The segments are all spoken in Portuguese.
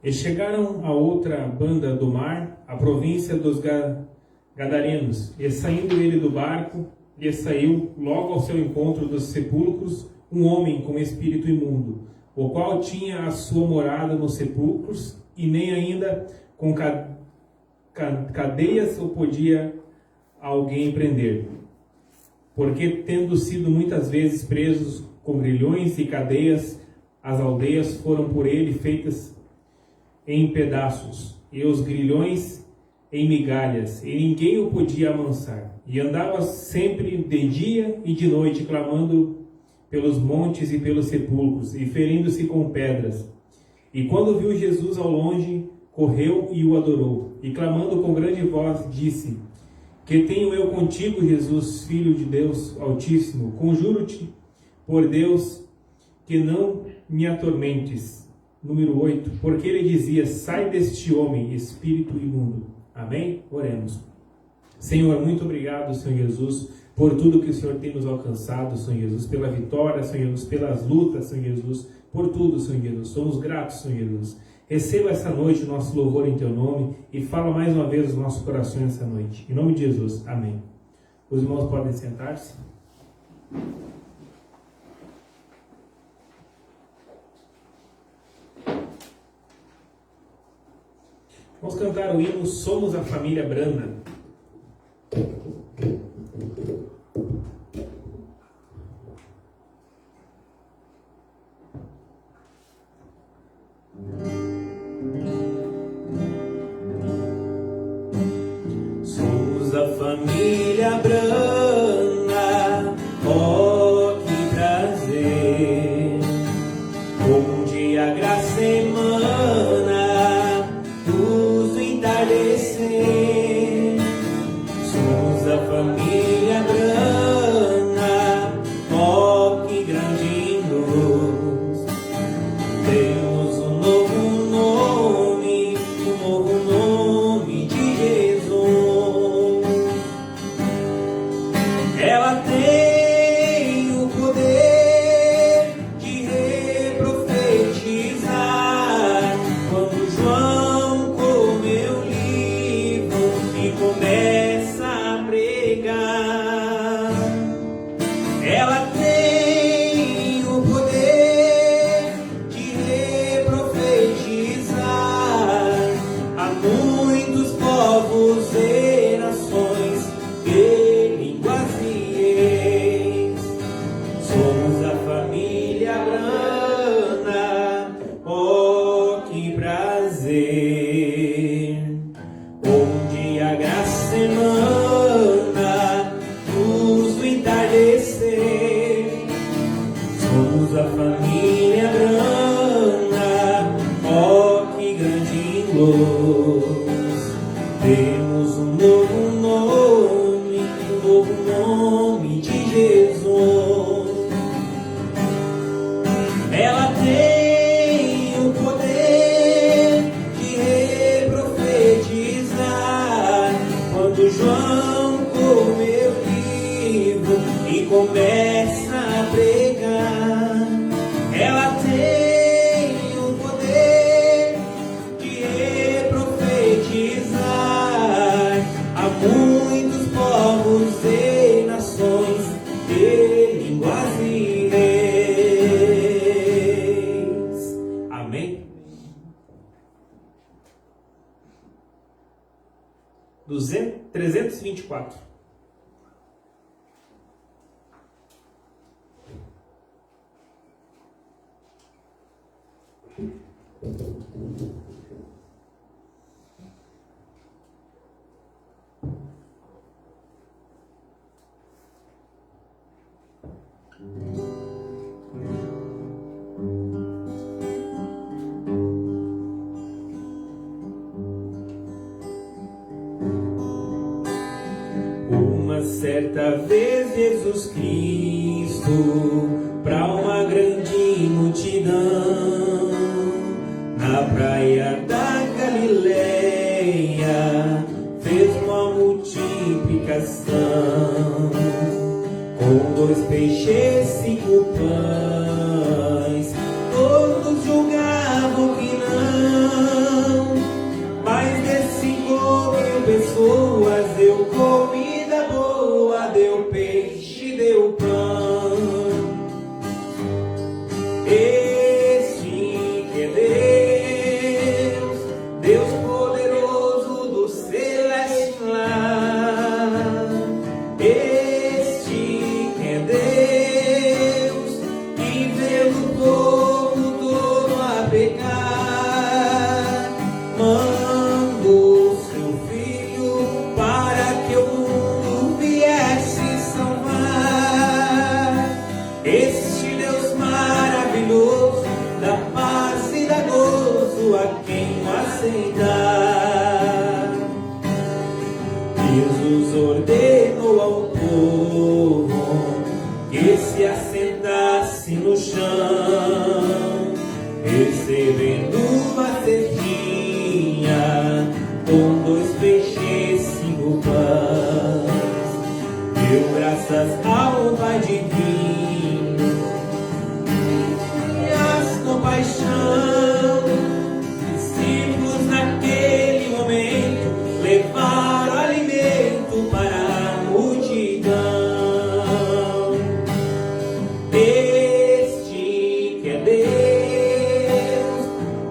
E chegaram a outra banda do mar, a província dos Gadarenos, e saindo ele do barco, e saiu logo ao seu encontro dos sepulcros um homem com espírito imundo, o qual tinha a sua morada nos sepulcros, e nem ainda com cadeias o podia alguém prender. Porque, tendo sido muitas vezes presos com grilhões e cadeias, as aldeias foram por ele feitas em pedaços, e os grilhões em migalhas, e ninguém o podia amansar. E andava sempre de dia e de noite, clamando pelos montes e pelos sepulcros, e ferindo-se com pedras. E quando viu Jesus ao longe, correu e o adorou, e clamando com grande voz, disse: Que tenho eu contigo, Jesus, Filho de Deus Altíssimo? Conjuro-te, por Deus, que não me atormentes. Número 8. Porque ele dizia: Sai deste homem, espírito imundo. Amém? Oremos. Senhor, muito obrigado, Senhor Jesus, por tudo que o Senhor tem nos alcançado, Senhor Jesus, pela vitória, Senhor Jesus, pelas lutas, Senhor Jesus, por tudo, Senhor Jesus. Somos gratos, Senhor Jesus. Receba essa noite o nosso louvor em Teu nome e fala mais uma vez os nossos corações essa noite. Em nome de Jesus. Amém. Os irmãos podem sentar-se. Vamos cantar o hino Somos a Família Branda. Somos a família Branda, oh que prazer, onde a graça emana luz do entardecer. Somos a família Branda, oh que grande luz. Temos um novo nome de Jesus. Ela tem o poder de reprofetizar. Quando João comeu o livro e começa a pregar, ela tem o poder de reprofetizar a muitos povos e nações, de línguas e reis. Somos a família Branda, oh que prazer, onde a graça emana luz do entardecer. Somos a família Branda, oh que grande luz. Temos um novo nome de Jesus. Ela tem o poder de reprofetizar. Quando João comeu o livro e começa a pregar, ela tem o poder de reprofetizar a muitos povos e nações, de línguas e reis. Amém? 324. Uma certa vez Jesus Cristo, pra uma grande multidão, na praia da Galileia, fez uma multiplicação, com 2 peixes, 5 pães. Todos julgavam que não chão, recebendo uma cestinha com 2 peixes, 5 pães, deu graças ao Pai divino e as compaixão. Discípulos naquele momento levaram alimento para a multidão. Este que é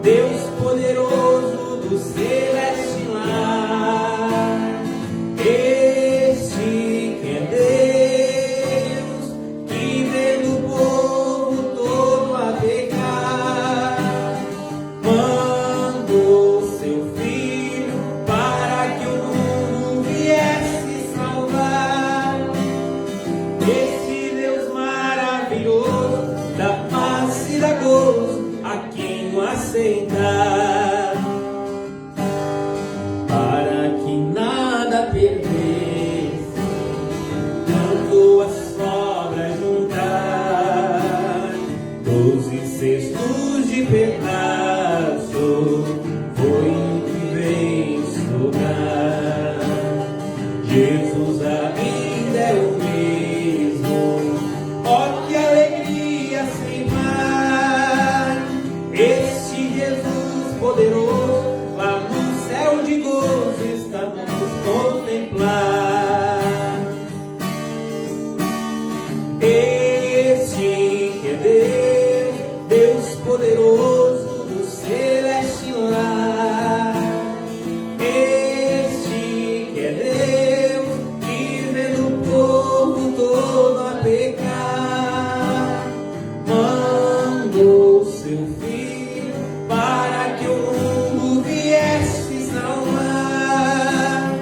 Deus poderoso do celeste lar. Este que é Deus, que vendo o povo todo a pecar, mandou seu Filho para que o mundo viesse salvar. Esse Deus maravilhoso dá paz e dá gozo a quem o aceitar, para que nada perdesse, tanto a sobra juntar. 12 cestos de pedaço foi o que veio sobrar. Jesus ainda é o mesmo, ó que alegria sem par. Este Jesus poderoso, lá no céu de gozo estamos contemplar. Este que é Deus poderoso do celeste lar. Este que é Deus, que vendo o povo todo a pecar, mandou seu Filho para que o mundo viesse salvar.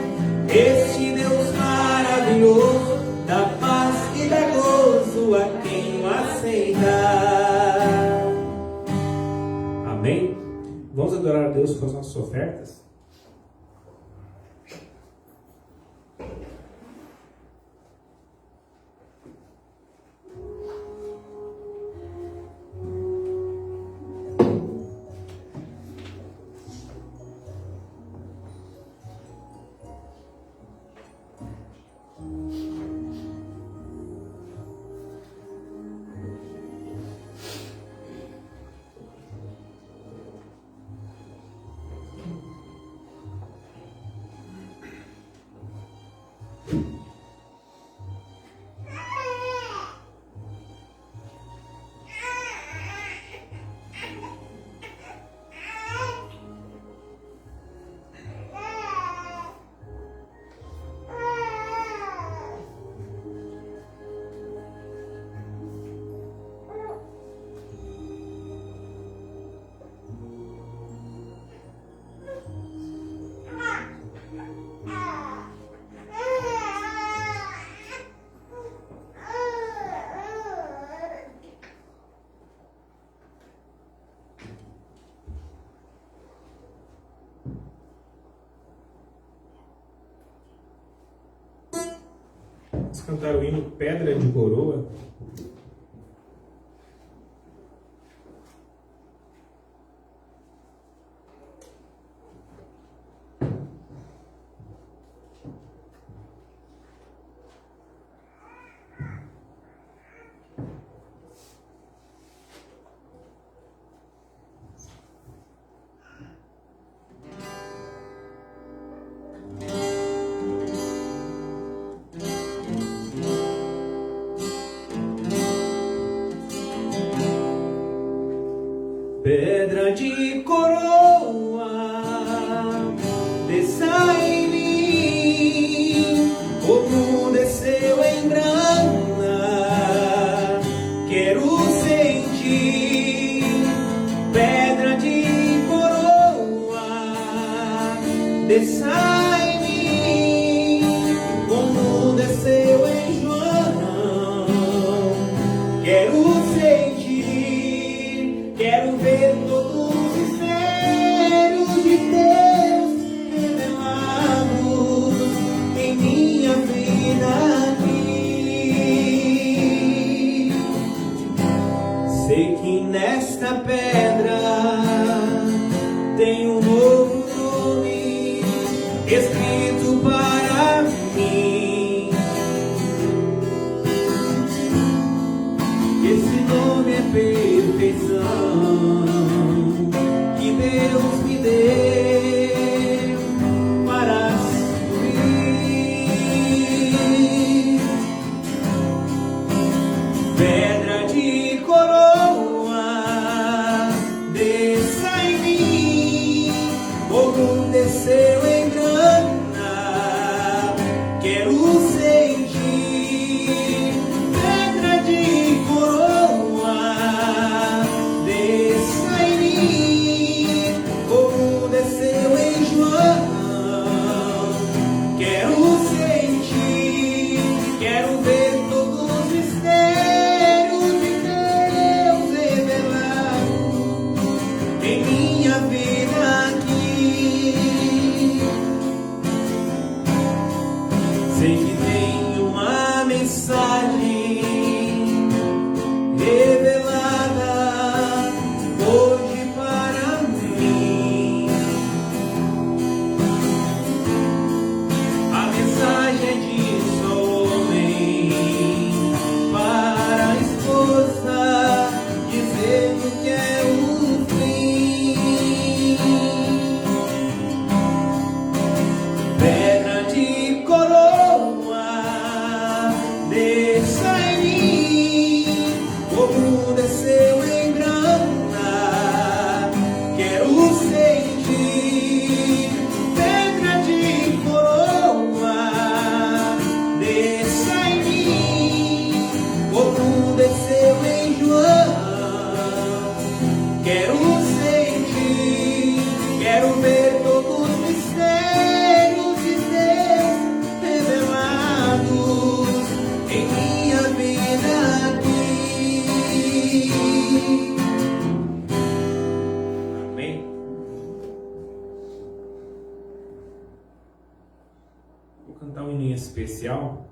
Este Deus maravilhoso dá paz e dá gozo a quem o aceitar. Amém? Vamos adorar a Deus com as nossas ofertas? Vamos cantar o hino Pedra de Coroa. Pedra de coroa, desça em mim, como desceu em grana, quero sentir. Pedra de coroa, desça em mim, como desceu em João, quero sentir. Quero ver todos os céus essa pedra tem um novo nome escrito para mim. Esse nome é perfeição que Deus me deu para subir. Pedra de coroa, desça em mim, como desceu em grana, quero sentir. Pedra de coroa, desça em mim, como desceu em João, quero sentir, quero ver todos os mistérios de Deus revelado em minha vida aqui. Sei que tem uma mensagem revelada hoje para mim. A mensagem é de só homem para a esposa, dizendo que é o fim. Pedra de coroa, desça em mim, como desceu em grana, quero sentir. Pedra de coroa, desça em mim, como desceu em João, quero sentir, quero ver todos os mistérios de Deus revelados em minha vida aqui. Amém? Vou cantar um hino especial.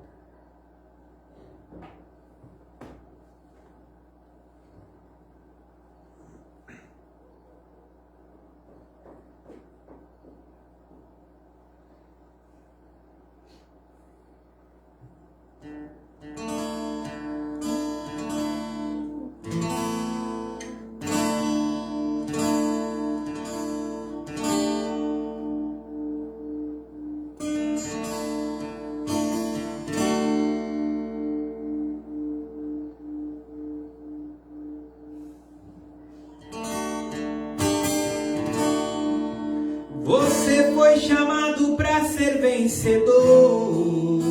Você foi chamado para ser vencedor.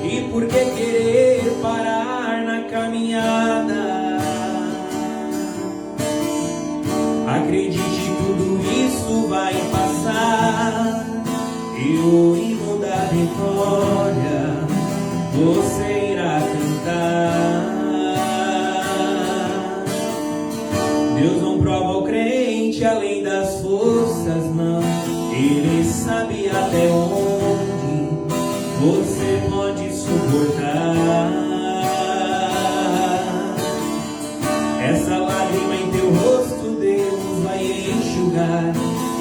E por que querer parar na caminhada? Acredite, tudo isso vai passar. E o hino da vitória você irá cantar. Deus não prova o crente além das forças, não. Ele sabe até onde você pode suportar. Essa lágrima em teu rosto Deus vai enxugar,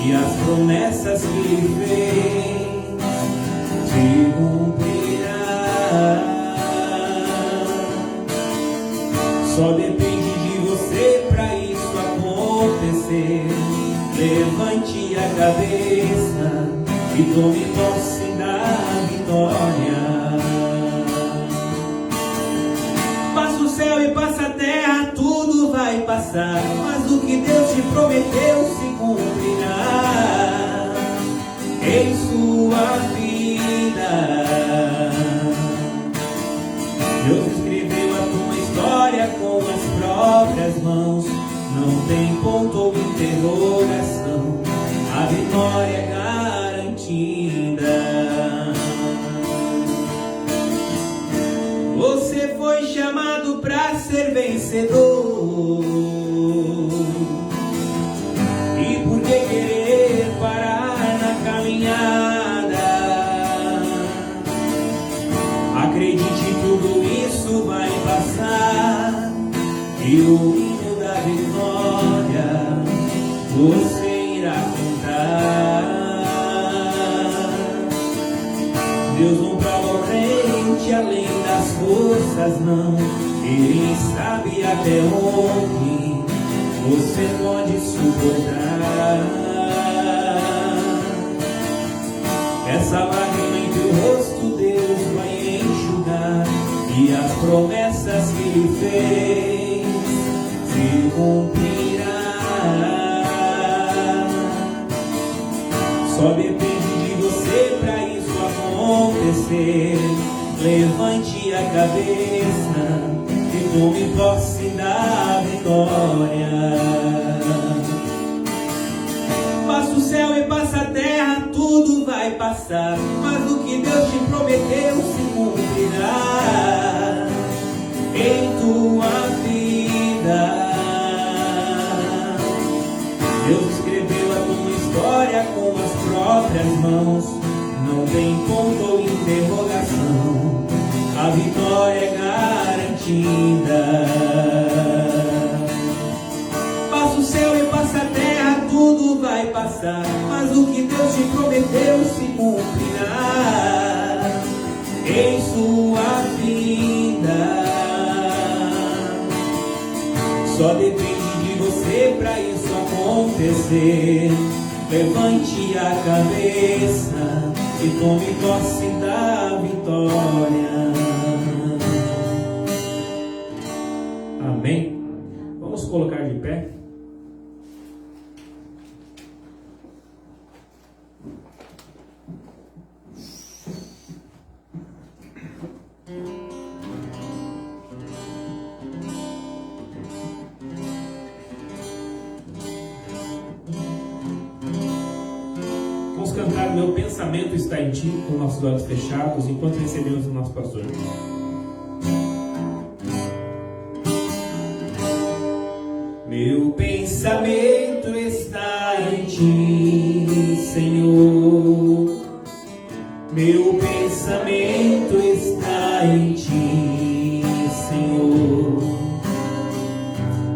e as promessas que Ele fez se cumprirá. Só depende de você pra isso acontecer. Levante a cabeça e tome posse da vitória. Passa o céu e passa a terra, tudo vai passar, mas o que Deus te prometeu se cumprirá em sua vida. Deus escreveu a tua história com as próprias mãos. Não tem ponto ou interrogação, a vitória é garantida. Você foi chamado para ser vencedor. E por que querer parar na caminhada? Acredite, tudo isso vai passar. e o hino da vitória você irá cantar. Deus não prova o crente além das forças, não. Ele sabe até onde você pode suportar. Essa lágrima entre o rosto Deus vai enxugar, e as promessas que Ele fez se cumprirá. Só depende de você para isso acontecer. Levante a cabeça e tome posse da vitória. Passa o céu e passa a terra, tudo vai passar, mas o que Deus te prometeu se cumprirá em tua vida. Deus escreveu a tua história com as próprias mãos, não tem ponto ou interrogação, a vitória é garantida. Passa o céu e passa a terra, tudo vai passar, mas o que Deus te prometeu se cumprirá em sua vida. Só depende de você para isso acontecer. Levante a cabeça e tome posse da vitória. Amém? Vamos colocar de pé. Vamos cantar Meu Pensamento Está em Ti, com nossos olhos fechados, enquanto recebemos o nosso pastor. Meu pensamento está em Ti, Senhor. Meu pensamento está em Ti, Senhor.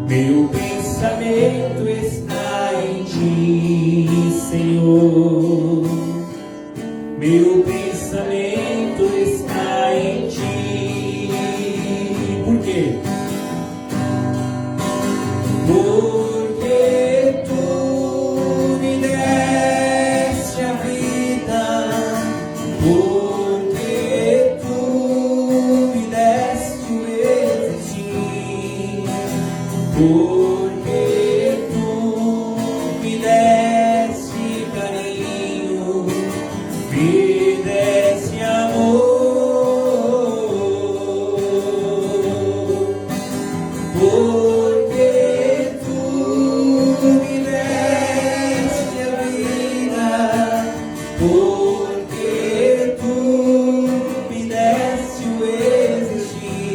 Meu pensamento está em Ti, Senhor. Meu pensamento está em Ti. Por quê? Porque Tu me deste a vida, porque Tu me deste o existir, porque Tu me deste carinho, me deste amor. Porque Tu me deste a vida, porque Tu me deste o existir,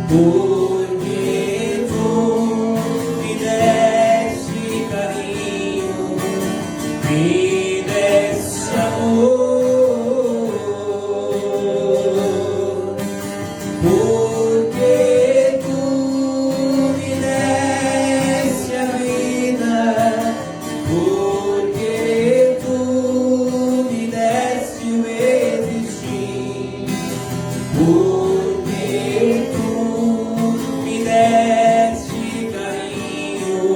porque Tu me deste carinho, me deste amor. Porque Tu me deste a vida, porque Tu me deste o existir, porque Tu me deste carinho,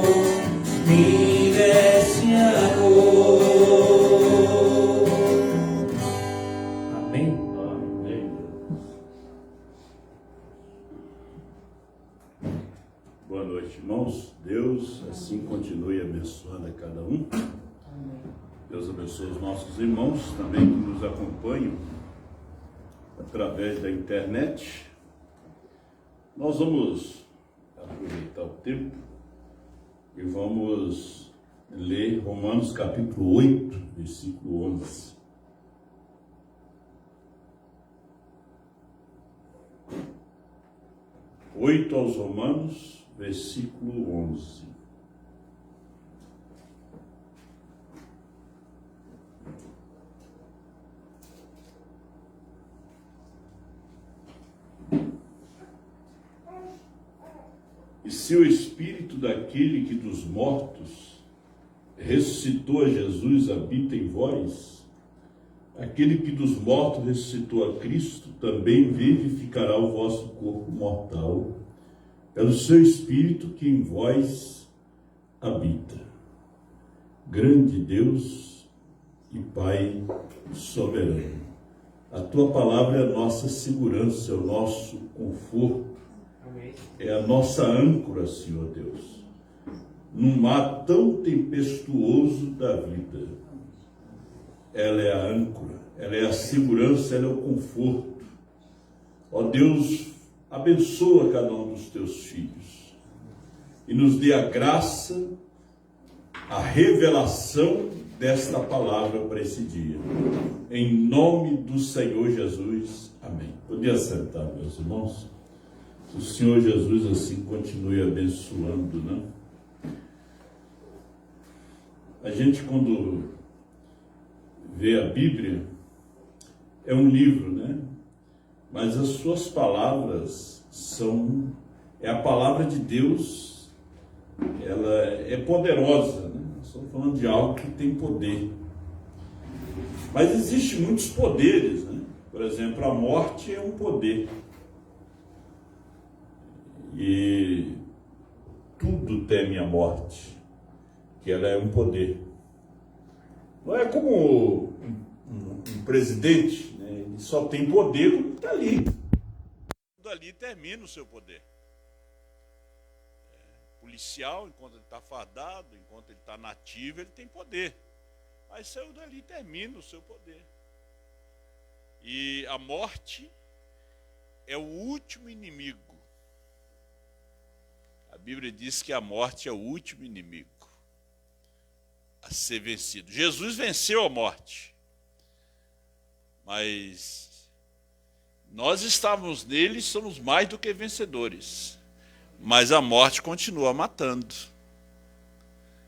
me deste amor. Amém? Boa noite, irmãos. Deus assim continue abençoando a cada um. Deus abençoe os nossos irmãos também que nos acompanham através da internet. Nós vamos aproveitar o tempo e vamos ler Romanos capítulo 8, versículo 11. Oito aos Romanos, versículo 11. E se o Espírito daquele que dos mortos ressuscitou a Jesus habita em vós, aquele que dos mortos ressuscitou a Cristo também vivificará o vosso corpo mortal, pelo seu Espírito que em vós habita. Grande Deus e Pai soberano, a Tua palavra é a nossa segurança, é o nosso conforto, é a nossa âncora, Senhor Deus, num mar tão tempestuoso da vida. Ela é a âncora, ela é a segurança, ela é o conforto. Ó Deus, abençoa cada um dos Teus filhos e nos dê a graça, a revelação desta palavra para esse dia. Em nome do Senhor Jesus. Amém. Podia sentar, meus irmãos? O Senhor Jesus assim continue abençoando, né? A gente, quando vê a Bíblia, é um livro, né? Mas as suas palavras é a palavra de Deus, ela é poderosa, né? Nós estamos falando de algo que tem poder. Mas existem muitos poderes, né? Por exemplo, a morte é um poder. E tudo teme a morte, que ela é um poder. Não é como um presidente, né? Ele só tem poder quando está ali. Quando ali termina o seu poder. Policial, enquanto ele está fardado, enquanto ele está nativo, ele tem poder. Mas saiu dali, termina o seu poder. E a morte é o último inimigo. A Bíblia diz que a morte é o último inimigo a ser vencido. Jesus venceu a morte, mas nós estávamos nele e somos mais do que vencedores. Mas a morte continua matando.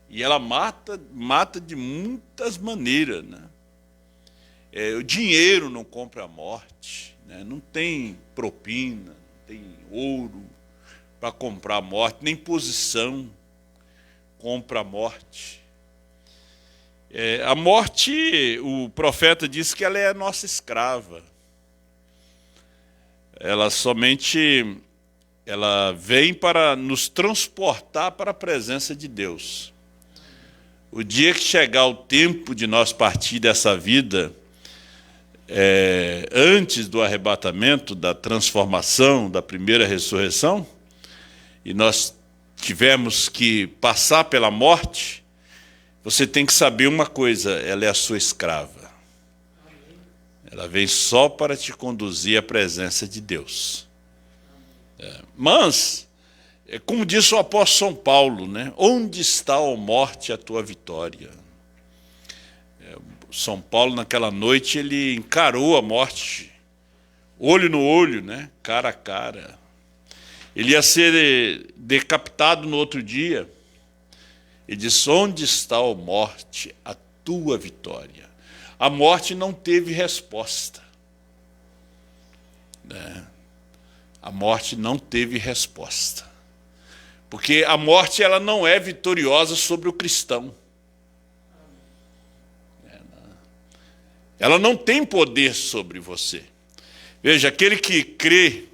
E ela mata de muitas maneiras, né? O dinheiro não compra a morte, né? Não tem propina, não tem ouro para comprar a morte, nem posição compra a morte. A morte, o profeta diz que ela é a nossa escrava. Ela vem para nos transportar para a presença de Deus. O dia que chegar o tempo de nós partir dessa vida, antes do arrebatamento, da transformação, da primeira ressurreição, e nós tivermos que passar pela morte, você tem que saber uma coisa: ela é a sua escrava. Ela vem só para te conduzir à presença de Deus. Mas, como disse o apóstolo São Paulo, né? Onde está, ó morte, a tua vitória? São Paulo, naquela noite, ele encarou a morte, olho no olho, né? Cara a cara. Ele ia ser decapitado no outro dia. Ele disse: onde está, ó morte, a tua vitória? A morte não teve resposta, né? A morte não teve resposta. Porque a morte, ela não é vitoriosa sobre o cristão. Ela não tem poder sobre você. Veja, aquele que crê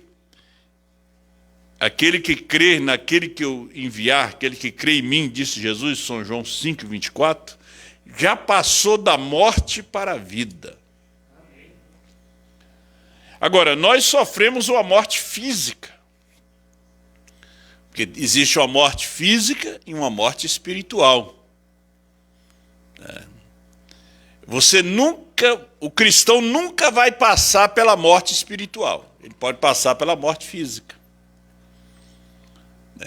naquele que eu enviar, aquele que crê em mim, disse Jesus, São João 5:24, já passou da morte para a vida. Agora, nós sofremos uma morte física. Porque existe uma morte física e uma morte espiritual. O cristão nunca vai passar pela morte espiritual. Ele pode passar pela morte física.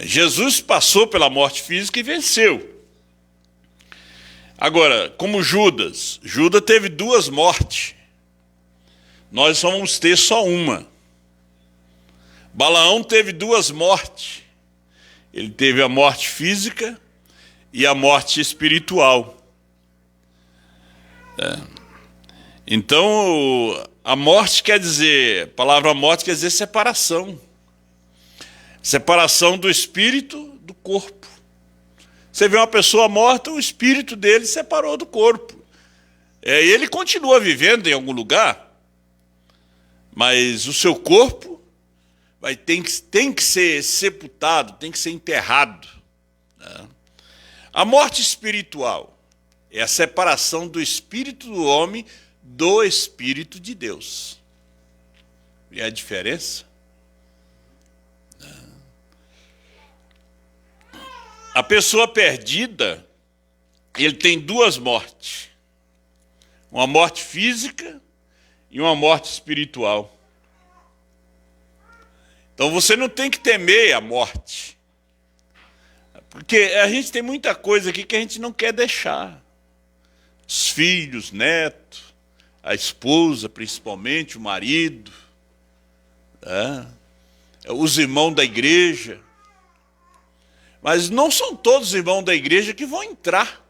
Jesus passou pela morte física e venceu. Agora, como Judas teve duas mortes. Nós vamos ter só uma. Balaão teve duas mortes. Ele teve a morte física e a morte espiritual. Então, a palavra morte quer dizer separação. Separação do espírito do corpo. Você vê uma pessoa morta, o espírito dele separou do corpo. Ele continua vivendo em algum lugar, mas o seu corpo tem que ser sepultado, tem que ser enterrado. A morte espiritual é a separação do espírito do homem do espírito de Deus. E a diferença? A pessoa perdida, ele tem duas mortes. Uma morte física e uma morte espiritual. Então você não tem que temer a morte. Porque a gente tem muita coisa aqui que a gente não quer deixar. Os filhos, netos, a esposa principalmente, o marido, os irmãos da igreja. Mas não são todos os irmãos da igreja que vão entrar.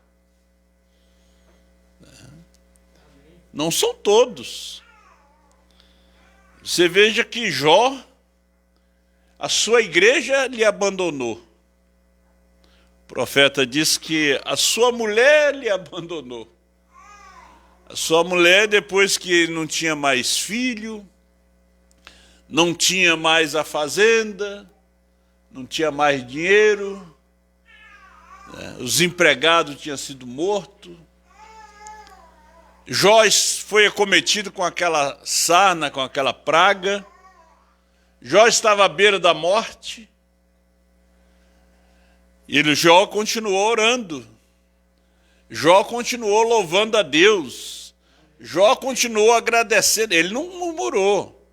Não são todos. Você veja que Jó, a sua igreja lhe abandonou. O profeta diz que a sua mulher lhe abandonou. A sua mulher, depois que não tinha mais filho, não tinha mais a fazenda, não tinha mais dinheiro, os empregados tinham sido mortos. Jó foi acometido com aquela sarna, com aquela praga. Jó estava à beira da morte. E Jó continuou orando. Jó continuou louvando a Deus. Jó continuou agradecendo. Ele não murmurou.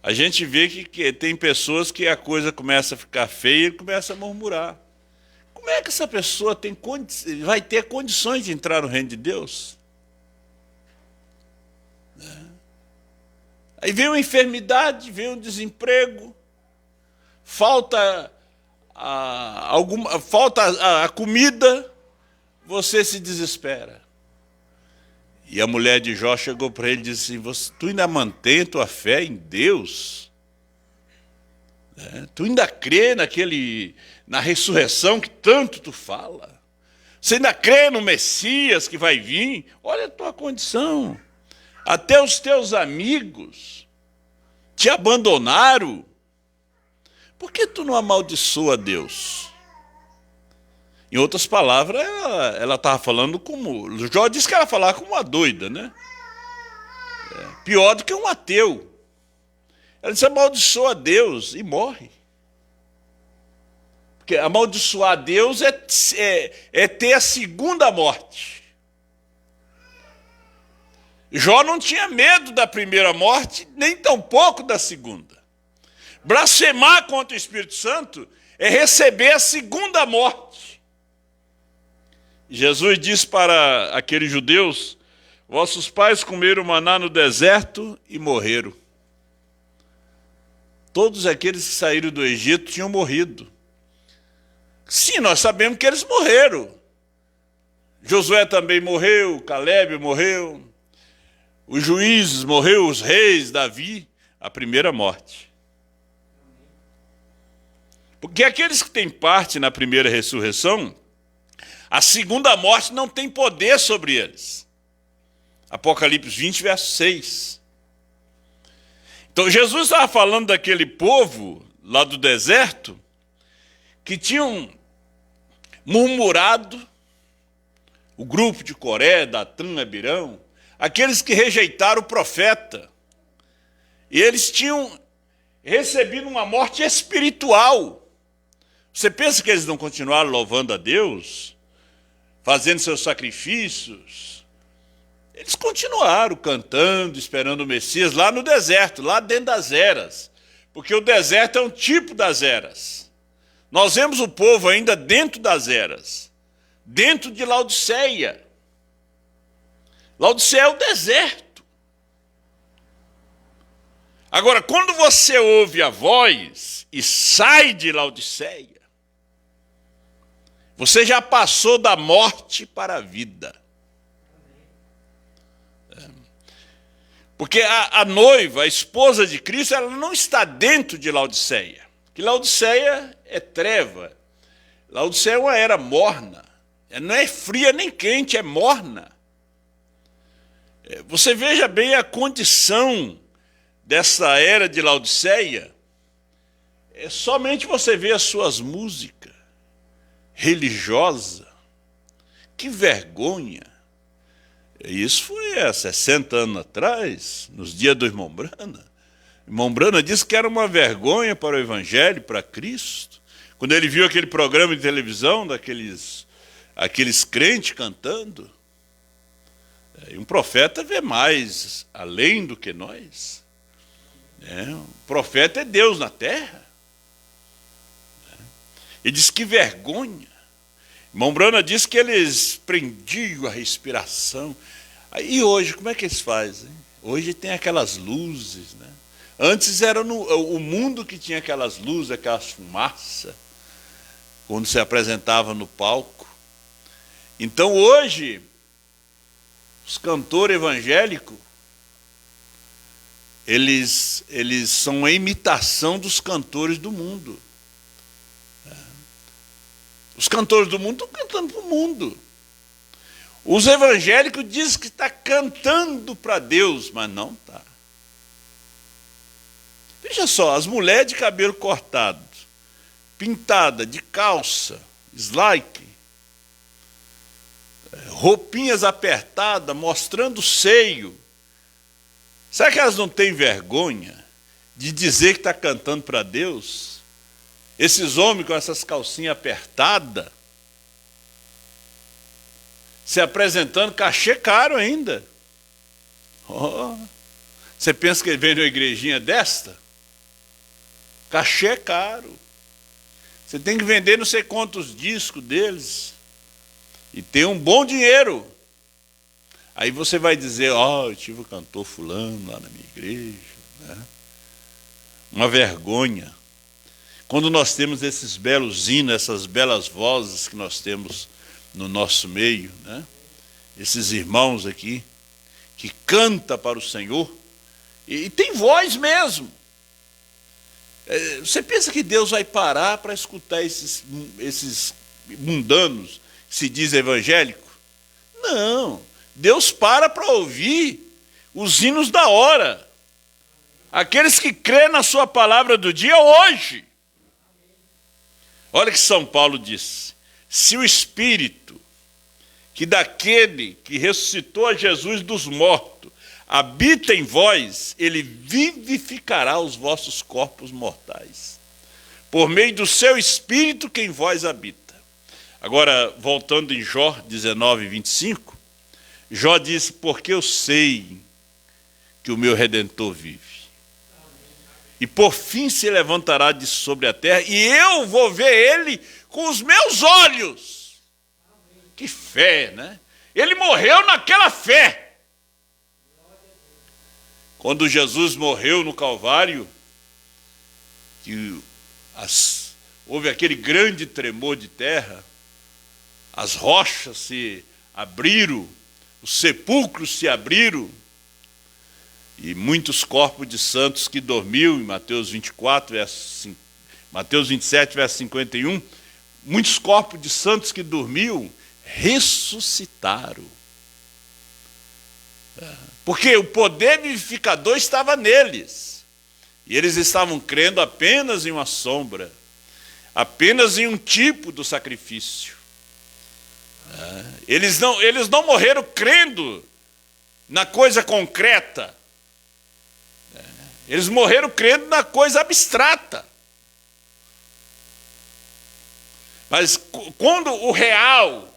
A gente vê que tem pessoas que a coisa começa a ficar feia e começa a murmurar. Como é que essa pessoa vai ter condições de entrar no reino de Deus? Aí vem uma enfermidade, vem um desemprego, falta a comida, você se desespera. E a mulher de Jó chegou para ele e disse assim, tu ainda mantém tua fé em Deus? Tu ainda crê na ressurreição que tanto tu fala? Você ainda crê no Messias que vai vir? Olha a tua condição. Até os teus amigos te abandonaram. Por que tu não amaldiçoa Deus? Em outras palavras, ela estava falando como... Jó disse que ela falava como uma doida, né? Pior do que um ateu. Ela disse, amaldiçoa Deus e morre. Porque amaldiçoar Deus é ter a segunda morte. Jó não tinha medo da primeira morte, nem tampouco da segunda. Blasfemar contra o Espírito Santo é receber a segunda morte. Jesus disse para aqueles judeus, vossos pais comeram maná no deserto e morreram. Todos aqueles que saíram do Egito tinham morrido. Sim, nós sabemos que eles morreram. Josué também morreu, Caleb morreu, os juízes morreram, os reis, Davi, a primeira morte. Porque aqueles que têm parte na primeira ressurreição, a segunda morte não tem poder sobre eles. Apocalipse 20, verso 6. Então Jesus estava falando daquele povo lá do deserto que tinham murmurado, o grupo de Coré, Datã, Abirão, aqueles que rejeitaram o profeta. E eles tinham recebido uma morte espiritual. Você pensa que eles não continuaram louvando a Deus, fazendo seus sacrifícios? Eles continuaram cantando, esperando o Messias lá no deserto, lá dentro das eras. Porque o deserto é um tipo das eras. Nós vemos o povo ainda dentro das eras, dentro de Laodiceia. Laodiceia é o deserto. Agora, quando você ouve a voz e sai de Laodiceia, você já passou da morte para a vida. Porque a noiva, a esposa de Cristo, ela não está dentro de Laodiceia. Que Laodiceia é treva. Laodiceia é uma era morna. Não é fria nem quente, é morna. Você veja bem a condição dessa era de Laodiceia. Somente você vê as suas músicas religiosas. Que vergonha. Isso foi há 60 anos atrás, nos dias do irmão Brana. O irmão Brana disse que era uma vergonha para o Evangelho, para Cristo. Quando ele viu aquele programa de televisão aqueles crentes cantando. E um profeta vê mais além do que nós. O profeta é Deus na terra. Ele diz que vergonha. Irmão Brana disse que eles prendiam a respiração. E hoje, como é que eles fazem? Hoje tem aquelas luzes, né? Antes era o mundo que tinha aquelas luzes, aquelas fumaças, quando se apresentava no palco. Então hoje, os cantores evangélicos, eles são a imitação dos cantores do mundo. Os cantores do mundo estão cantando para o mundo. Os evangélicos dizem que está cantando para Deus, mas não está. Veja só, as mulheres de cabelo cortado, pintada, de calça, slike, roupinhas apertadas, mostrando o seio. Será que elas não têm vergonha de dizer que está cantando para Deus? Esses homens com essas calcinhas apertadas, se apresentando, cachê caro ainda. Você pensa que ele vem de uma igrejinha desta? Cachê caro. Você tem que vender não sei quantos discos deles. E ter um bom dinheiro. Aí você vai dizer, eu tive o cantor fulano lá na minha igreja. Né? Uma vergonha. Quando nós temos esses belos hinos, essas belas vozes que nós temos no nosso meio, né? Esses irmãos aqui, que canta para o Senhor, e tem voz mesmo. Você pensa que Deus vai parar para escutar esses mundanos que se diz evangélico? Não, Deus para ouvir os hinos da hora. Aqueles que crêem na sua palavra do dia hoje. Olha que São Paulo disse, se o Espírito que daquele que ressuscitou a Jesus dos mortos habita em vós, ele vivificará os vossos corpos mortais, por meio do seu Espírito que em vós habita. Agora, voltando em Jó 19, 25, Jó disse, porque eu sei que o meu Redentor vive. E por fim se levantará de sobre a terra, e eu vou ver ele com os meus olhos. Que fé, né? Ele morreu naquela fé. Quando Jesus morreu no Calvário, que houve aquele grande tremor de terra, as rochas se abriram, os sepulcros se abriram, e muitos corpos de santos que dormiam, em Mateus 24, Mateus 27, verso 51, muitos corpos de santos que dormiam, ressuscitaram. Porque o poder vivificador estava neles. E eles estavam crendo apenas em uma sombra, apenas em um tipo do sacrifício. Eles não morreram crendo na coisa concreta. Eles morreram crendo na coisa abstrata. Mas quando o real,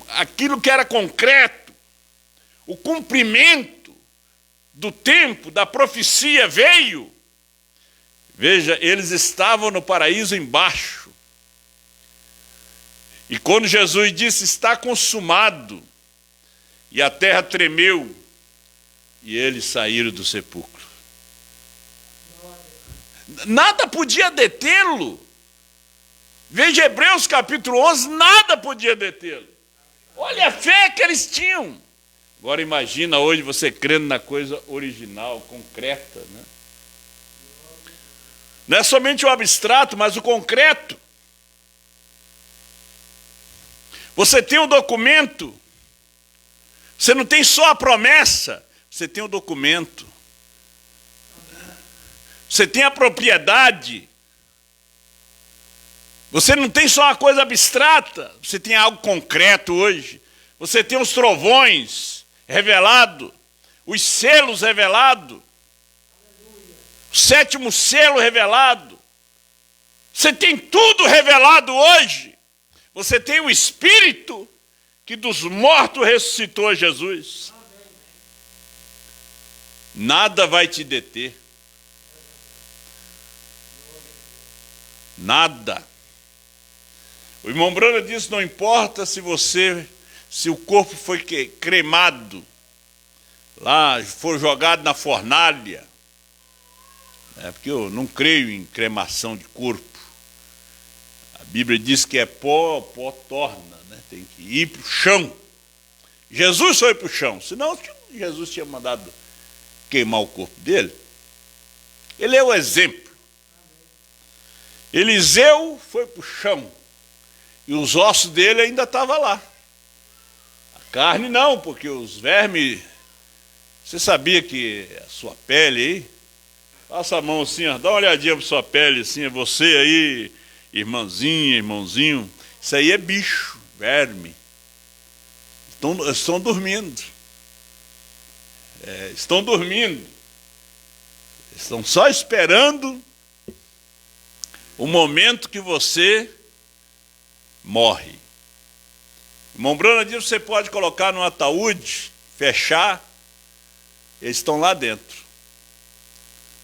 aquilo que era concreto, o cumprimento do tempo, da profecia veio, veja, eles estavam no paraíso embaixo. E quando Jesus disse, está consumado, e a terra tremeu, e eles saíram do sepulcro. Nada podia detê-lo. Veja Hebreus capítulo 11, nada podia detê-lo. Olha a fé que eles tinham. Agora imagina hoje você crendo na coisa original, concreta, né? Não é somente o abstrato, mas o concreto. Você tem um documento, você não tem só a promessa, você tem o documento. Você tem a propriedade. Você não tem só uma coisa abstrata, você tem algo concreto hoje. Você tem os trovões revelados, os selos revelados, o 7º selo revelado. Você tem tudo revelado hoje. Você tem o Espírito que dos mortos ressuscitou Jesus. Nada vai te deter. Nada. O irmão Branham disse, não importa se o corpo foi cremado, lá, for jogado na fornalha, porque eu não creio em cremação de corpo. A Bíblia diz que é pó, pó torna, né? Tem que ir para o chão. Jesus foi para o chão, senão Jesus tinha mandado queimar o corpo dele. Ele é o exemplo. Eliseu foi para o chão. E os ossos dele ainda estavam lá. A carne não, porque os vermes... Você sabia que a sua pele aí... Passa a mão assim, ó, dá uma olhadinha para sua pele assim, você aí, irmãzinha, irmãozinho. Isso aí é bicho, verme. Estão dormindo. Estão dormindo. Estão só esperando o momento que você morre. O irmão Branham diz que você pode colocar num ataúde, fechar, eles estão lá dentro.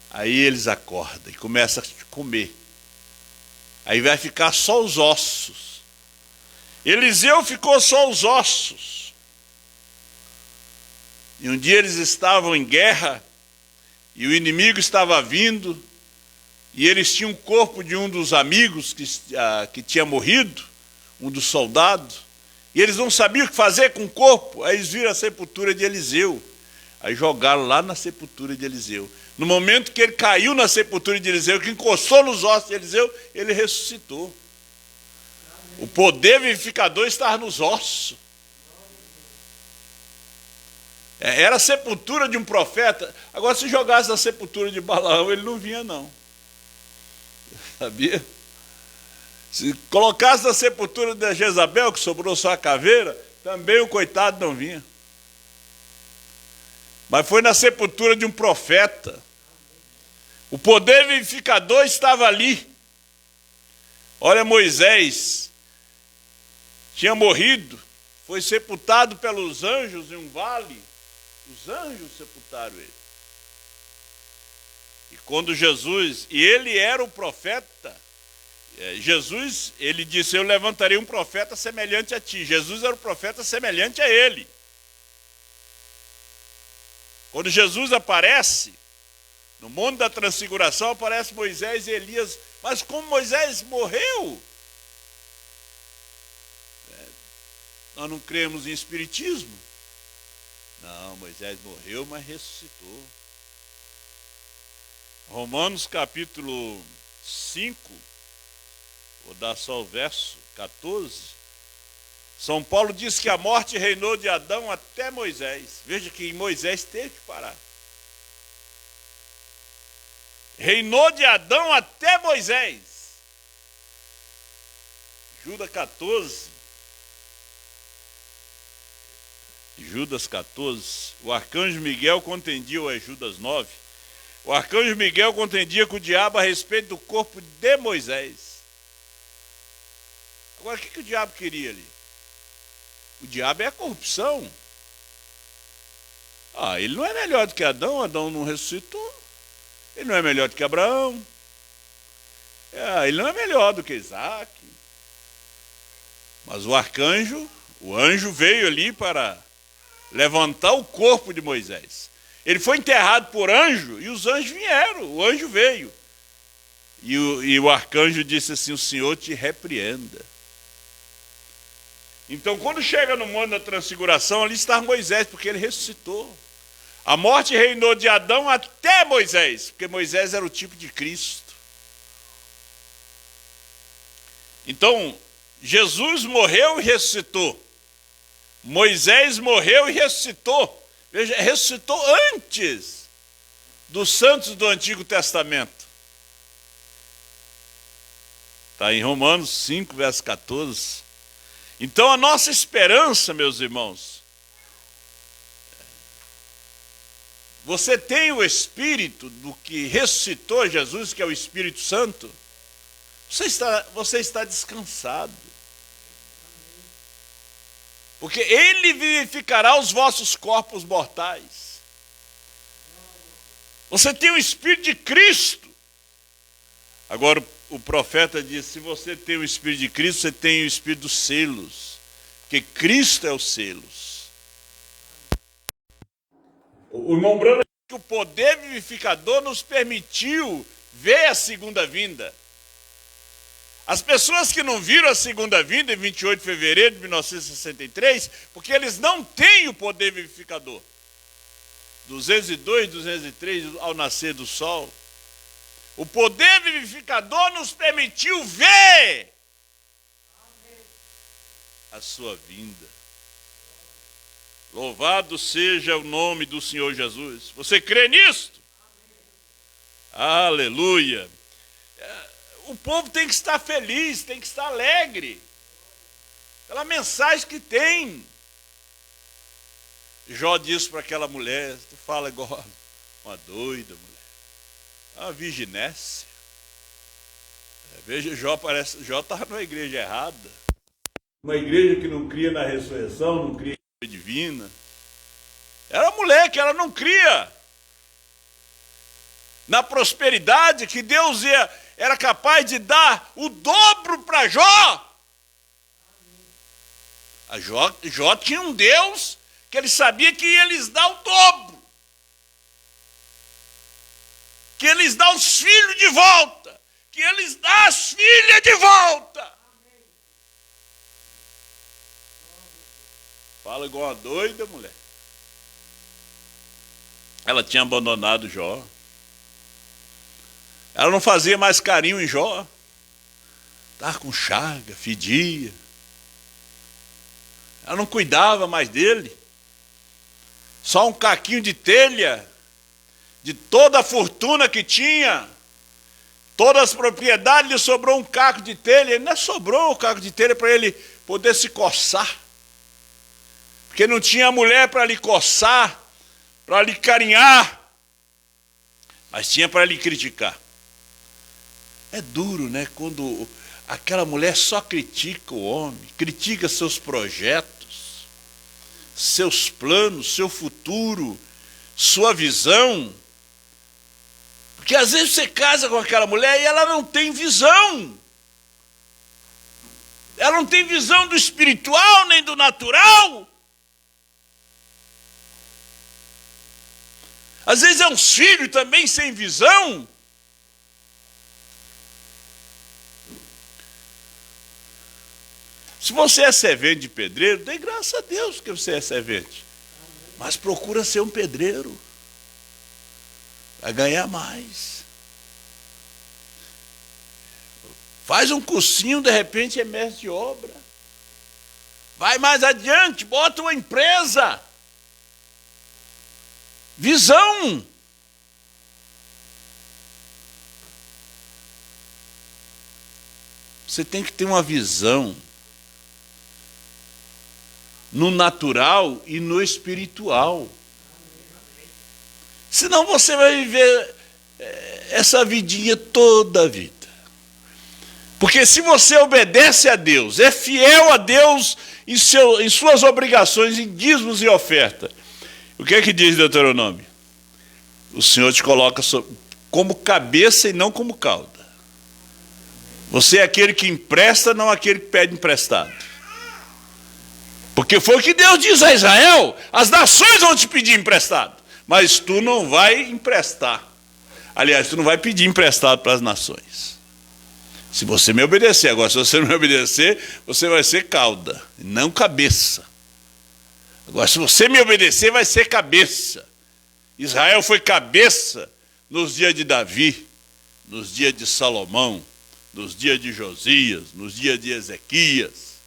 Aí eles acordam e começam a comer. Aí vai ficar só os ossos. Eliseu ficou só os ossos. E um dia eles estavam em guerra, e o inimigo estava vindo, e eles tinham o corpo de um dos amigos que tinha morrido, um dos soldados, e eles não sabiam o que fazer com o corpo. Aí eles viram a sepultura de Eliseu. Aí jogaram lá na sepultura de Eliseu. No momento que ele caiu na sepultura de Eliseu, que encostou nos ossos de Eliseu, ele ressuscitou. O poder vivificador estava nos ossos. Era a sepultura de um profeta. Agora, se jogasse na sepultura de Balaão, ele não vinha, não. Sabia? Se colocasse na sepultura de Jezabel, que sobrou só a caveira, também o coitado não vinha. Mas foi na sepultura de um profeta. O poder vivificador estava ali. Olha, Moisés tinha morrido, foi sepultado pelos anjos em um vale. Os anjos sepultaram ele. E quando Jesus, e ele era o profeta, Jesus, ele disse, eu levantarei um profeta semelhante a ti. Jesus era o profeta semelhante a ele. Quando Jesus aparece, no Monte da Transfiguração, aparece Moisés e Elias. Mas como Moisés morreu, nós não cremos em espiritismo. Não, Moisés morreu, mas ressuscitou. Romanos capítulo 5, vou dar só o verso 14. São Paulo diz que a morte reinou de Adão até Moisés. Veja que Moisés teve que parar. Reinou de Adão até Moisés. Judas 14. Judas 14. O arcanjo Miguel contendia, ou é Judas 9. O arcanjo Miguel contendia com o diabo a respeito do corpo de Moisés. Agora, o que o diabo queria ali? O diabo é a corrupção. Ele não é melhor do que Adão. Adão não ressuscitou. Ele não é melhor do que Abraão. Ele não é melhor do que Isaac. Mas o anjo veio ali para levantar o corpo de Moisés. Ele foi enterrado por anjo e os anjos vieram. O anjo veio. E o arcanjo disse assim, o Senhor te repreenda. Então, quando chega no Monte da Transfiguração, ali está Moisés, porque ele ressuscitou. A morte reinou de Adão até Moisés, porque Moisés era o tipo de Cristo. Então, Jesus morreu e ressuscitou. Moisés morreu e ressuscitou. Veja, ressuscitou antes dos santos do Antigo Testamento. Está em Romanos 5, verso 14. Então, a nossa esperança, meus irmãos, você tem o Espírito do que ressuscitou Jesus, que é o Espírito Santo, você está descansado. Porque Ele vivificará os vossos corpos mortais. Você tem o Espírito de Cristo. Agora, o profeta diz, se você tem o Espírito de Cristo, você tem o Espírito dos selos. Porque Cristo é os selos. O irmão Branham diz que o poder vivificador nos permitiu ver a segunda vinda. As pessoas que não viram a segunda vinda em 28 de fevereiro de 1963, porque eles não têm o poder vivificador. 202, 203, ao nascer do sol. O poder vivificador nos permitiu ver a sua vinda. Louvado seja o nome do Senhor Jesus. Você crê nisto? Aleluia. O povo tem que estar feliz, tem que estar alegre. Pela mensagem que tem. Jó disse para aquela mulher, tu fala igual uma doida, mulher. Uma virginécia. Veja, Jó estava numa igreja errada. Uma igreja que não cria na ressurreição, não cria na divina. Era mulher que ela não cria na prosperidade, que Deus era capaz de dar o dobro para Jó. Jó tinha um Deus que ele sabia que ia lhes dar o dobro. Que eles dão os filhos de volta, que eles dão as filhas de volta. Fala igual uma doida, mulher. Ela tinha abandonado Jó. Ela não fazia mais carinho em Jó. Estava com chaga, fedia. Ela não cuidava mais dele. Só um caquinho de telha de toda a fortuna que tinha, todas as propriedades, lhe sobrou um caco de telha. Ele não sobrou o caco de telha para ele poder se coçar. Porque não tinha mulher para lhe coçar, para lhe carinhar, mas tinha para lhe criticar. É duro, né? Quando aquela mulher só critica o homem, critica seus projetos, seus planos, seu futuro, sua visão. Porque às vezes você casa com aquela mulher e ela não tem visão. Ela não tem visão do espiritual nem do natural. Às vezes é uns filhos também sem visão. Se você é servente de pedreiro, dê graças a Deus que você é servente. Mas procura ser um pedreiro. Vai ganhar mais. Faz um cursinho, de repente é mestre de obra. Vai mais adiante, bota uma empresa. Visão. Você tem que ter uma visão no natural e no espiritual. Senão você vai viver essa vidinha toda a vida. Porque se você obedece a Deus, é fiel a Deus em suas obrigações, em dízimos e oferta, o que é que diz Deuteronômio? O Senhor te coloca como cabeça e não como cauda. Você é aquele que empresta, não aquele que pede emprestado. Porque foi o que Deus diz a Israel: as nações vão te pedir emprestado, mas tu não vai emprestar. Aliás, tu não vai pedir emprestado para as nações. Se você me obedecer. Agora, se você não me obedecer, você vai ser cauda, não cabeça. Agora, se você me obedecer, vai ser cabeça. Israel foi cabeça nos dias de Davi, nos dias de Salomão, nos dias de Josias, nos dias de Ezequias.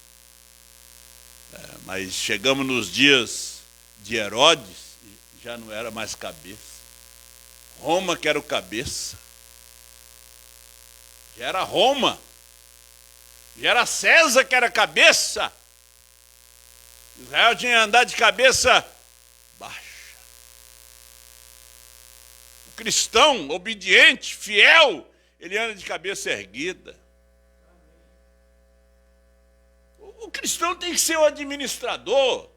Mas chegamos nos dias de Herodes, já não era mais cabeça. Roma que era o cabeça. Já era Roma. Já era César que era cabeça. Israel tinha que andar de cabeça baixa. O cristão obediente, fiel, ele anda de cabeça erguida. O cristão tem que ser o administrador.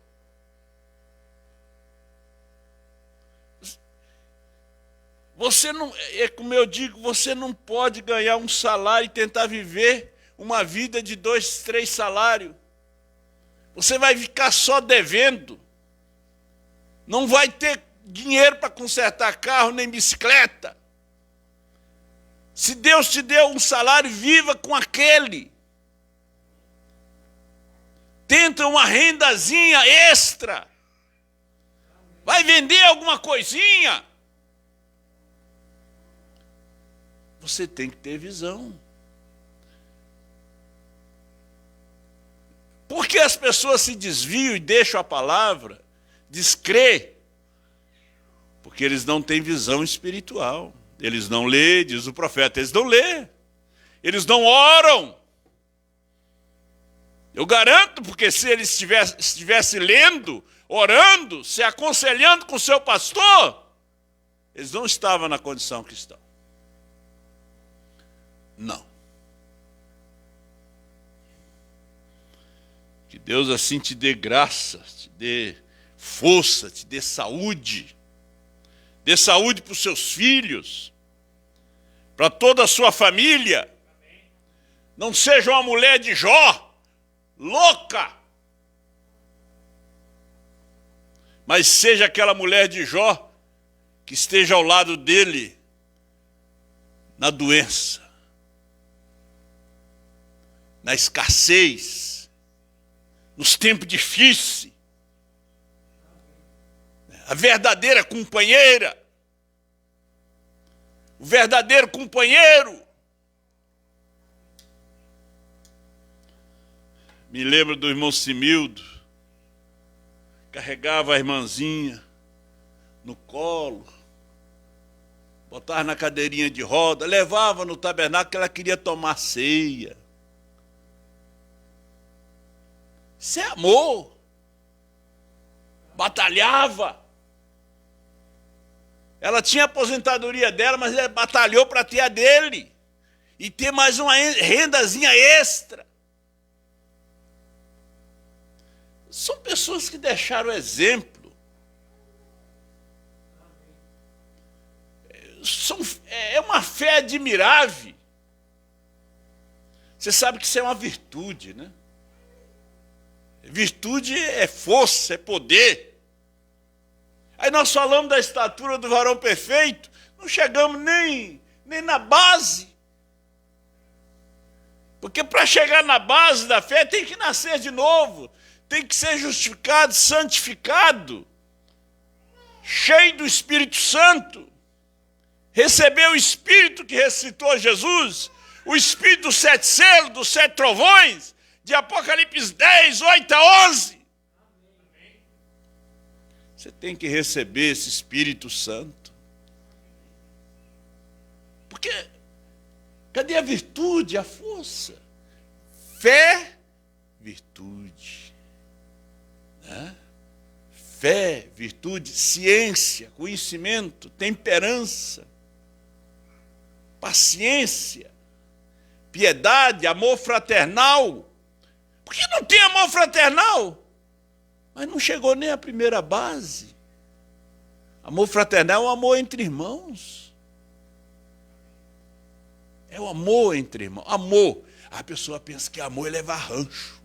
Você não, é como eu digo, você não pode ganhar um salário e tentar viver uma vida de 2, 3 salários. Você vai ficar só devendo. Não vai ter dinheiro para consertar carro nem bicicleta. Se Deus te deu um salário, viva com aquele. Tenta uma rendazinha extra. Vai vender alguma coisinha. Você tem que ter visão. Porque as pessoas se desviam e deixam a palavra, descrê, porque eles não têm visão espiritual. Eles não lêem, diz o profeta, eles não lêem. Eles não oram. Eu garanto, porque se eles estivessem lendo, orando, se aconselhando com o seu pastor, eles não estavam na condição que estão. Não. Que Deus assim te dê graça, te dê força, te dê saúde. Dê saúde para os seus filhos, para toda a sua família. Não seja uma mulher de Jó, louca. Mas seja aquela mulher de Jó que esteja ao lado dele na doença, na escassez, nos tempos difíceis. A verdadeira companheira, o verdadeiro companheiro. Me lembro do irmão Simildo, carregava a irmãzinha no colo, botava na cadeirinha de roda, levava no tabernáculo que ela queria tomar ceia. Isso é amor. Batalhava. Ela tinha a aposentadoria dela, mas ela batalhou para ter a dele. E ter mais uma rendazinha extra. São pessoas que deixaram exemplo. É uma fé admirável. Você sabe que isso é uma virtude, né? Virtude é força, é poder. Aí nós falamos da estatura do varão perfeito, não chegamos nem na base. Porque para chegar na base da fé tem que nascer de novo, tem que ser justificado, santificado, cheio do Espírito Santo, receber o Espírito que ressuscitou Jesus, o Espírito dos 7 selos, dos 7 trovões, de Apocalipse 10, 8 a 11. Você tem que receber esse Espírito Santo. Porque, cadê a virtude, a força? Fé, virtude. Né? Fé, virtude, ciência, conhecimento, temperança, paciência, piedade, amor fraternal. Por que não tem amor fraternal? Mas não chegou nem à primeira base. Amor fraternal é o amor entre irmãos. É o amor entre irmãos. Amor. A pessoa pensa que amor é levar rancho.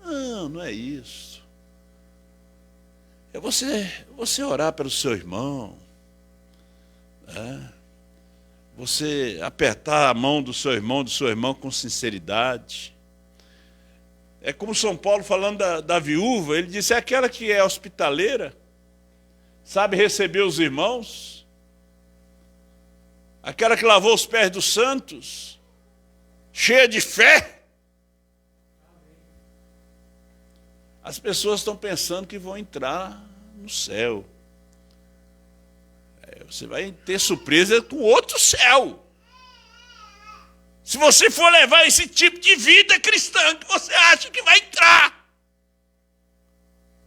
Não, não é isso. É você orar pelo seu irmão. Né? você apertar a mão do seu irmão com sinceridade. É como São Paulo falando da viúva, ele disse, é aquela que é hospitaleira, sabe receber os irmãos, aquela que lavou os pés dos santos, cheia de fé. As pessoas estão pensando que vão entrar no céu. Você vai ter surpresa com outro céu. Se você for levar esse tipo de vida cristã que você acha que vai entrar.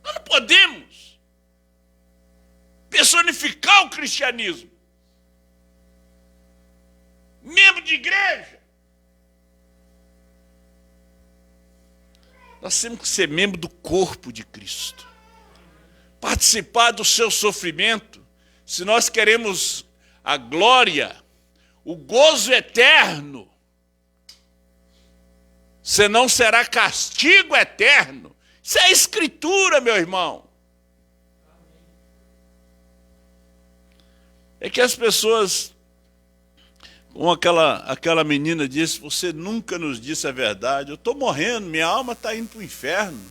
Nós não podemos personificar o cristianismo. Membro de igreja. Nós temos que ser membro do corpo de Cristo. Participar do seu sofrimento. Se nós queremos a glória, o gozo eterno, senão será castigo eterno. Isso é a Escritura, meu irmão. É que as pessoas, como aquela menina disse, você nunca nos disse a verdade. Eu estou morrendo, minha alma está indo para o inferno.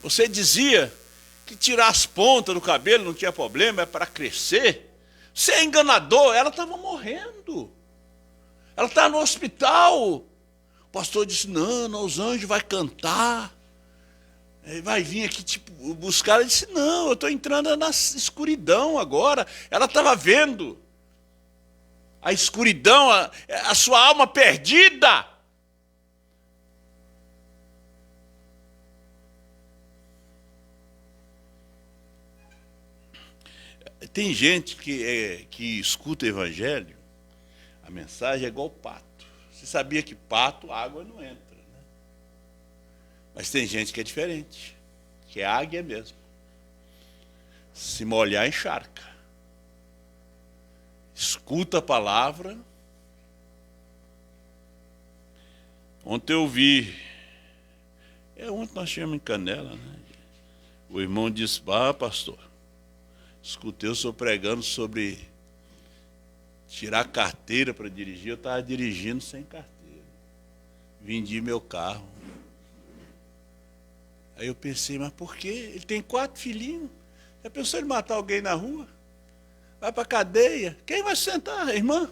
Você dizia que tirar as pontas do cabelo não tinha problema, é para crescer. Você é enganador, ela estava morrendo. Ela está no hospital. O pastor disse, não, os anjos vão cantar. Vai vir aqui tipo, buscar. Ela disse, não, eu estou entrando na escuridão agora. Ela estava vendo a escuridão, a sua alma perdida. Tem gente que escuta o evangelho, a mensagem é igual pato. Você sabia que pato, água não entra, né? Mas tem gente que é diferente, que é águia mesmo. Se molhar, encharca. Escuta a palavra. Ontem eu vi, ontem nós tínhamos em Canela, né? O irmão disse, pastor, escutei o senhor pregando sobre tirar carteira para dirigir. Eu estava dirigindo sem carteira. Vendi meu carro. Aí eu pensei, mas por quê? Ele tem 4 filhinhos. Já pensou em matar alguém na rua? Vai para a cadeia. Quem vai sustentar? A irmã?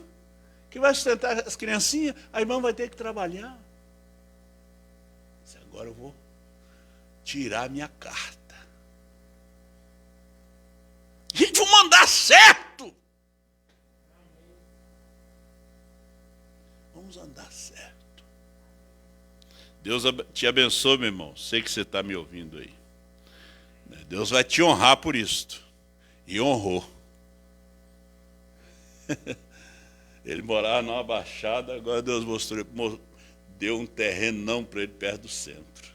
Quem vai sustentar as criancinhas? A irmã vai ter que trabalhar. Agora eu vou tirar minha carta. Gente, vamos andar certo. Vamos andar certo. Deus te abençoe, meu irmão. Sei que você está me ouvindo aí. Deus vai te honrar por isto. E honrou. Ele morava numa baixada, agora Deus deu um terrenão para ele perto do centro.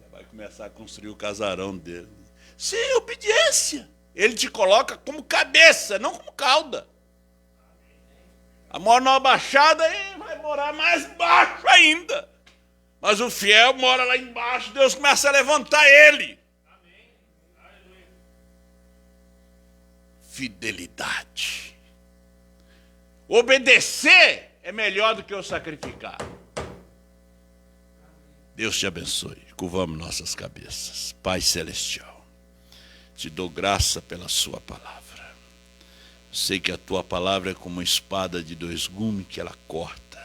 Já vai começar a construir o casarão dele. Sim, obediência. Ele te coloca como cabeça, não como cauda. Mora numa baixada e vai morar mais baixo ainda. Mas o fiel mora lá embaixo, Deus começa a levantar ele. Fidelidade. Obedecer é melhor do que o sacrificar. Deus te abençoe. Curvamos nossas cabeças. Pai Celestial, te dou graça pela sua palavra. Sei que a tua palavra é como uma espada de 2 gumes que ela corta.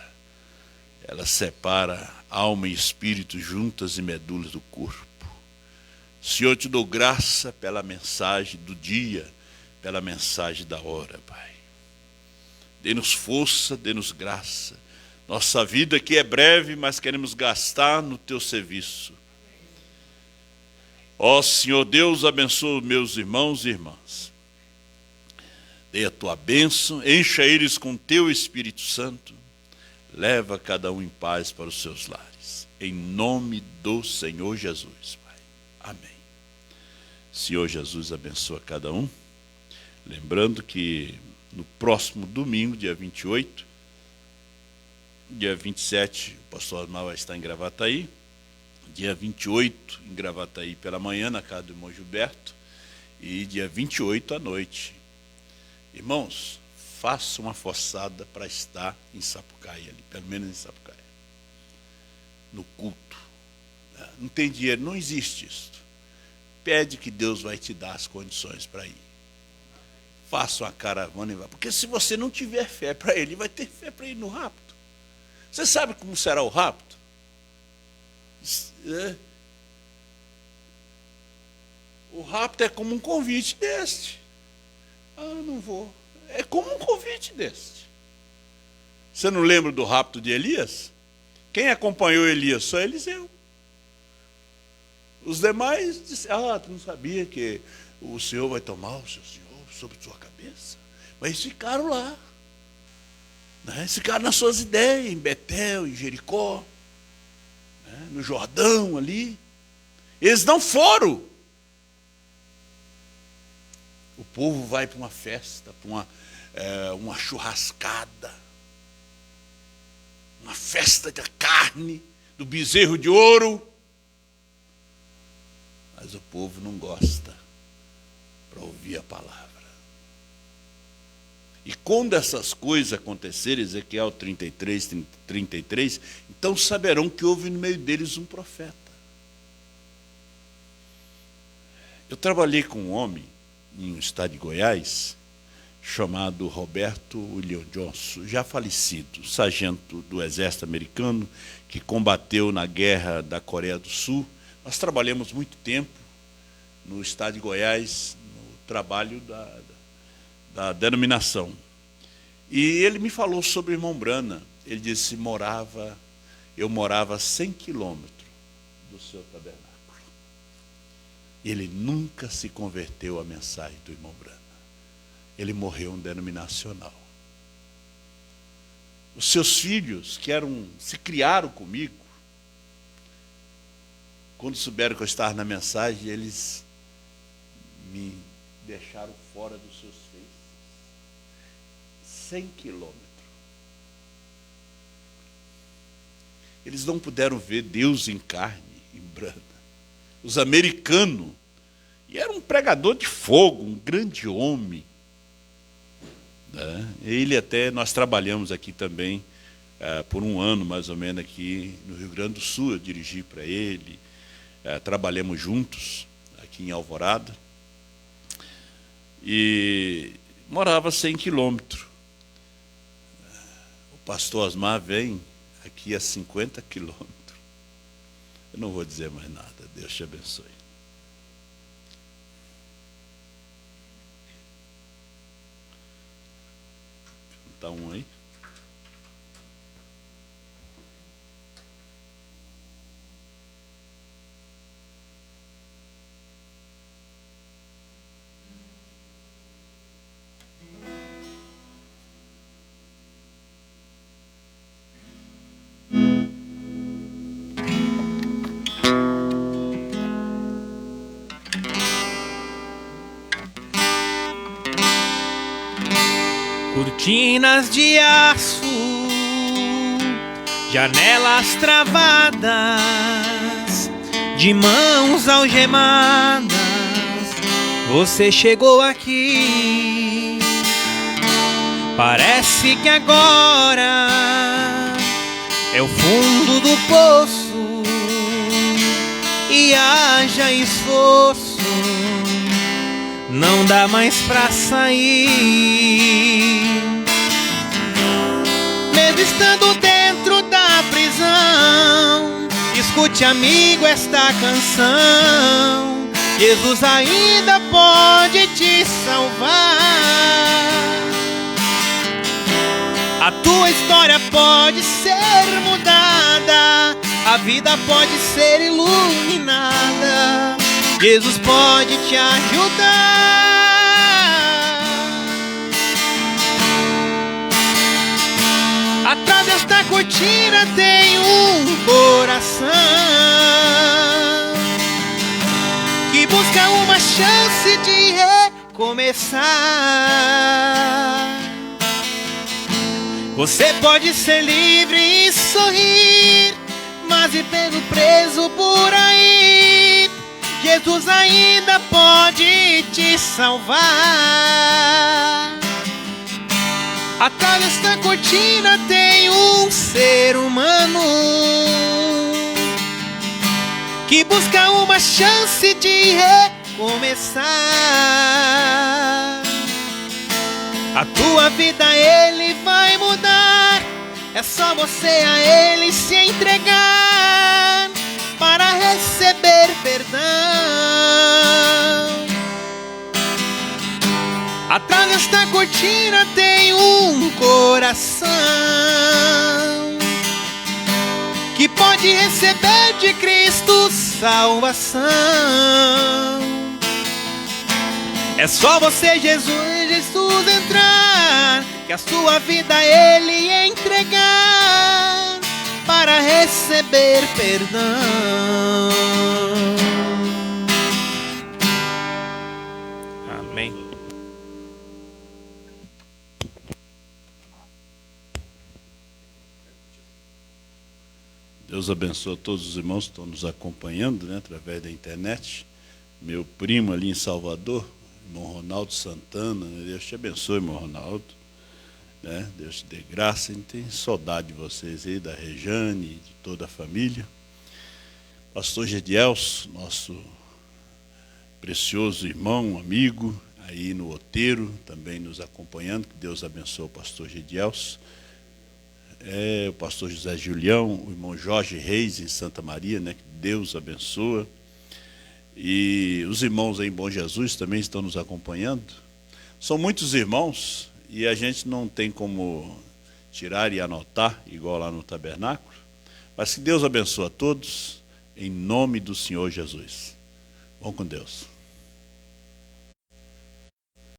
Ela separa alma e espírito juntas e medulas do corpo. Senhor, te dou graça pela mensagem do dia, pela mensagem da hora, Pai. Dê-nos força, dê-nos graça. Nossa vida aqui é breve, mas queremos gastar no teu serviço. Ó Senhor Deus, abençoa meus irmãos e irmãs. Dê a tua bênção, encha eles com teu Espírito Santo. Leva cada um em paz para os seus lares. Em nome do Senhor Jesus, Pai. Amém. Senhor Jesus, abençoa cada um. Lembrando que no próximo domingo, dia 28, dia 27, o pastor Osmar vai estar em Gravataí. Dia 28, em Gravataí pela manhã, na casa do irmão Gilberto. E dia 28 à noite. Irmãos, faça uma forçada para estar em Sapucaí ali, pelo menos em Sapucaí. No culto. Não tem dinheiro, não existe isso. Pede que Deus vai te dar as condições para ir. Faça uma caravana e vá. Porque se você não tiver fé para ele, vai ter fé para ir no rapto. Você sabe como será o rapto? O rapto é como um convite deste. Não vou. É como um convite deste. Você não lembra do rapto de Elias? Quem acompanhou Elias? Só Eliseu. Os demais disseram, tu não sabia que o Senhor vai tomar o seu Senhor sobre sua cabeça? Mas eles ficaram lá. Né? Eles ficaram nas suas ideias, em Betel, em Jericó, né? No Jordão ali. Eles não foram. O povo vai para uma festa, para uma churrascada, uma festa da carne, do bezerro de ouro. Mas o povo não gosta para ouvir a palavra. E quando essas coisas acontecerem, Ezequiel 33, então saberão que houve no meio deles um profeta. Eu trabalhei com um homem em um estado de Goiás, chamado Roberto William Johnson, já falecido, sargento do exército americano, que combateu na guerra da Coreia do Sul. Nós trabalhamos muito tempo no estado de Goiás, no trabalho da denominação. E ele me falou sobre o irmão Brana. Ele disse, eu morava a 100 quilômetros do seu tabernáculo. Ele nunca se converteu à mensagem do irmão Brana. Ele morreu um denominacional. Os seus filhos, que se criaram comigo, quando souberam que eu estava na mensagem, eles me deixaram fora dos seus feitos. 100 quilômetros. Eles não puderam ver Deus em carne, em Brana. Os americanos, e era um pregador de fogo, um grande homem. Né? Nós trabalhamos aqui também, por um ano mais ou menos aqui no Rio Grande do Sul, eu dirigi para ele, trabalhamos juntos aqui em Alvorada, e morava a 100 quilômetros. O pastor Osmar vem aqui a 50 quilômetros. Eu não vou dizer mais nada, Deus te abençoe. Está um aí? Cortinas de aço, janelas travadas, de mãos algemadas, você chegou aqui. Parece que agora é o fundo do poço e haja esforço, não dá mais pra sair. Mesmo estando dentro da prisão, escute, amigo, esta canção. Jesus ainda pode te salvar. A tua história pode ser mudada, a vida pode ser iluminada. Jesus pode te ajudar. Atrás desta cortina tem um coração que busca uma chance de recomeçar. Você pode ser livre e sorrir, mas e pego preso por aí, Jesus ainda pode te salvar. Atrás desta cortina tem um ser humano que busca uma chance de recomeçar. A tua vida ele vai mudar. É só você a ele se entregar para receber perdão. Atrás desta cortina tem um coração que pode receber de Cristo salvação. É só você, Jesus entrar, que a sua vida ele entregar para receber perdão. Amém. Deus abençoe todos os irmãos que estão nos acompanhando, né, através da internet. Meu primo ali em Salvador, irmão Ronaldo Santana, né, Deus te abençoe, irmão Ronaldo. Né, Deus te dê graça. A gente tem saudade de vocês aí, da Rejane, de toda a família. Pastor Gedielso, nosso precioso irmão, amigo, aí no Outeiro, também nos acompanhando. Que Deus abençoe o pastor Gedielso. O pastor José Julião, o irmão Jorge Reis em Santa Maria, né? Que Deus abençoa. E os irmãos aí em Bom Jesus também estão nos acompanhando. São muitos irmãos e a gente não tem como tirar e anotar, igual lá no tabernáculo. Mas que Deus abençoe a todos, em nome do Senhor Jesus. Vão com Deus.